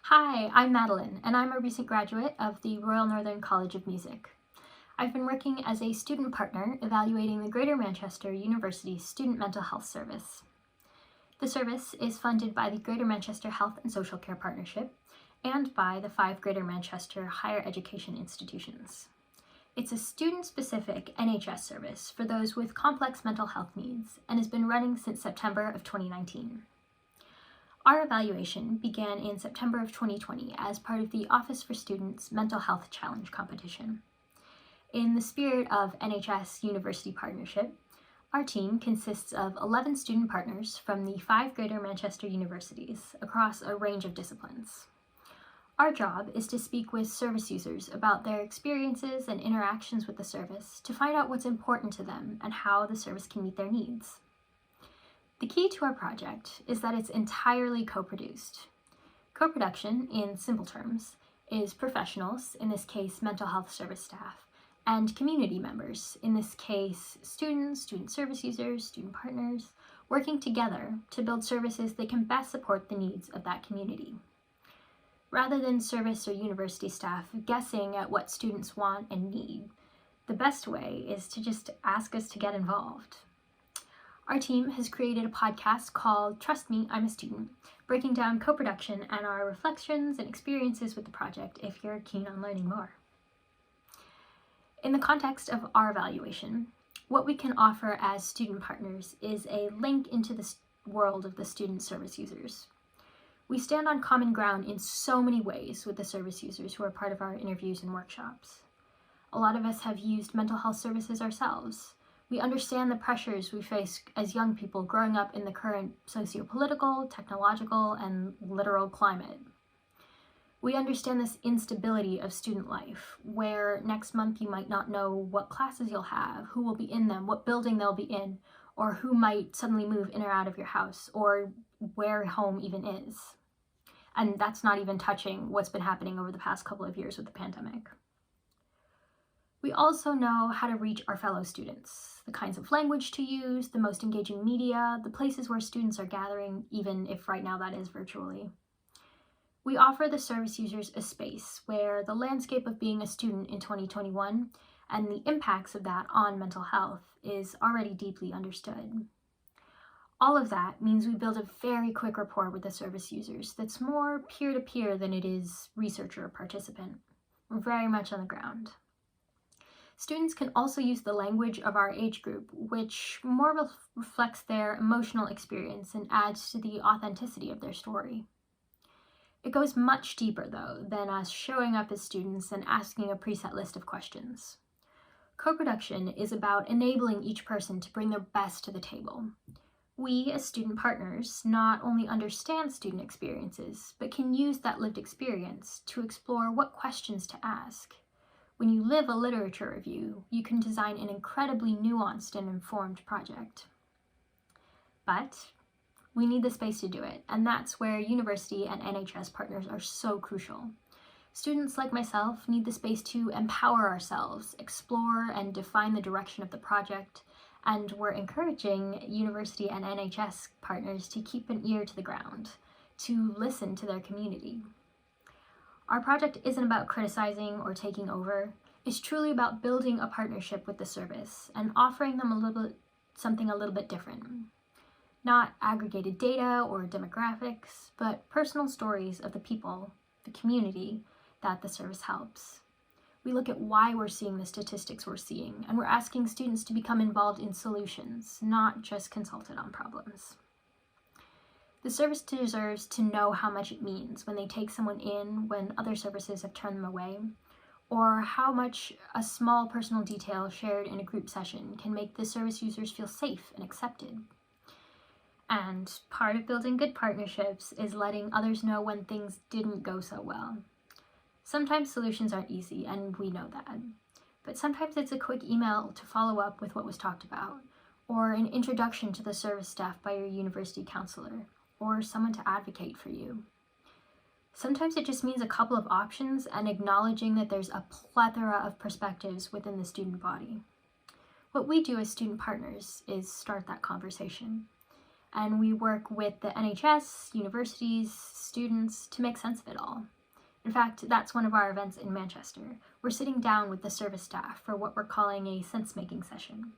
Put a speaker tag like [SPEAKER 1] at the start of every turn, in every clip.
[SPEAKER 1] Hi, I'm Madeleine, and I'm a recent graduate of the Royal Northern College of Music. I've been working as a student partner evaluating the Greater Manchester University Student Mental Health Service. The service is funded by the Greater Manchester Health and Social Care Partnership and by the 5 Greater Manchester higher education institutions. It's a student-specific NHS service for those with complex mental health needs and has been running since September of 2019. Our evaluation began in September of 2020 as part of the Office for Students Mental Health Challenge competition. In the spirit of NHS-university partnership, our team consists of 11 student partners from the 5 Greater Manchester universities across a range of disciplines. Our job is to speak with service users about their experiences and interactions with the service to find out what's important to them and how the service can meet their needs. The key to our project is that it's entirely co-produced. Co-production, in simple terms, is professionals, in this case mental health service staff, and community members, in this case students, student service users, student partners, working together to build services that can best support the needs of that community. Rather than service or university staff guessing at what students want and need, the best way is to just ask us to get involved. Our team has created a podcast called Trust Me, I'm a Student, breaking down co-production and our reflections and experiences with the project if you're keen on learning more. In the context of our evaluation, what we can offer as student partners is a link into the world of the student service users. We stand on common ground in so many ways with the service users who are part of our interviews and workshops. A lot of us have used mental health services ourselves. We understand the pressures we face as young people growing up in the current socio-political, technological, and literal climate. We understand this instability of student life, where next month you might not know what classes you'll have, who will be in them, what building they'll be in, or who might suddenly move in or out of your house, or where home even is. And that's not even touching what's been happening over the past couple of years with the pandemic. We also know how to reach our fellow students, the kinds of language to use, the most engaging media, the places where students are gathering, even if right now that is virtually. We offer the service users a space where the landscape of being a student in 2021 and the impacts of that on mental health is already deeply understood. All of that means we build a very quick rapport with the service users that's more peer-to-peer than it is researcher or participant. We're very much on the ground. Students can also use the language of our age group, which more reflects their emotional experience and adds to the authenticity of their story. It goes much deeper, though, than us showing up as students and asking a preset list of questions. Co-production is about enabling each person to bring their best to the table. We, as student partners, not only understand student experiences, but can use that lived experience to explore what questions to ask. When you live a literature review, you can design an incredibly nuanced and informed project. But we need the space to do it, and that's where university and NHS partners are so crucial. Students like myself need the space to empower ourselves, explore and define the direction of the project, and we're encouraging university and NHS partners to keep an ear to the ground, to listen to their community. Our project isn't about criticizing or taking over. It's truly about building a partnership with the service and offering them something a little bit different. Not aggregated data or demographics, but personal stories of the people, the community that the service helps. We look at why we're seeing the statistics we're seeing, and we're asking students to become involved in solutions, not just consulted on problems. The service deserves to know how much it means when they take someone in when other services have turned them away, or how much a small personal detail shared in a group session can make the service users feel safe and accepted. And part of building good partnerships is letting others know when things didn't go so well. Sometimes solutions aren't easy, and we know that. But sometimes it's a quick email to follow up with what was talked about, or an introduction to the service staff by your university counselor, or someone to advocate for you. Sometimes it just means a couple of options and acknowledging that there's a plethora of perspectives within the student body. What we do as student partners is start that conversation and we work with the NHS, universities, students to make sense of it all. In fact, that's one of our events in Manchester. We're sitting down with the service staff for what we're calling a sense-making session.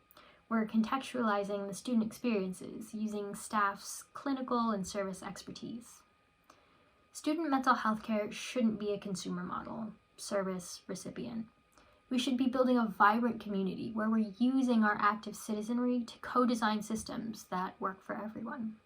[SPEAKER 1] We're contextualizing the student experiences using staff's clinical and service expertise. Student mental health care shouldn't be a consumer model, service, recipient. We should be building a vibrant community where we're using our active citizenry to co-design systems that work for everyone.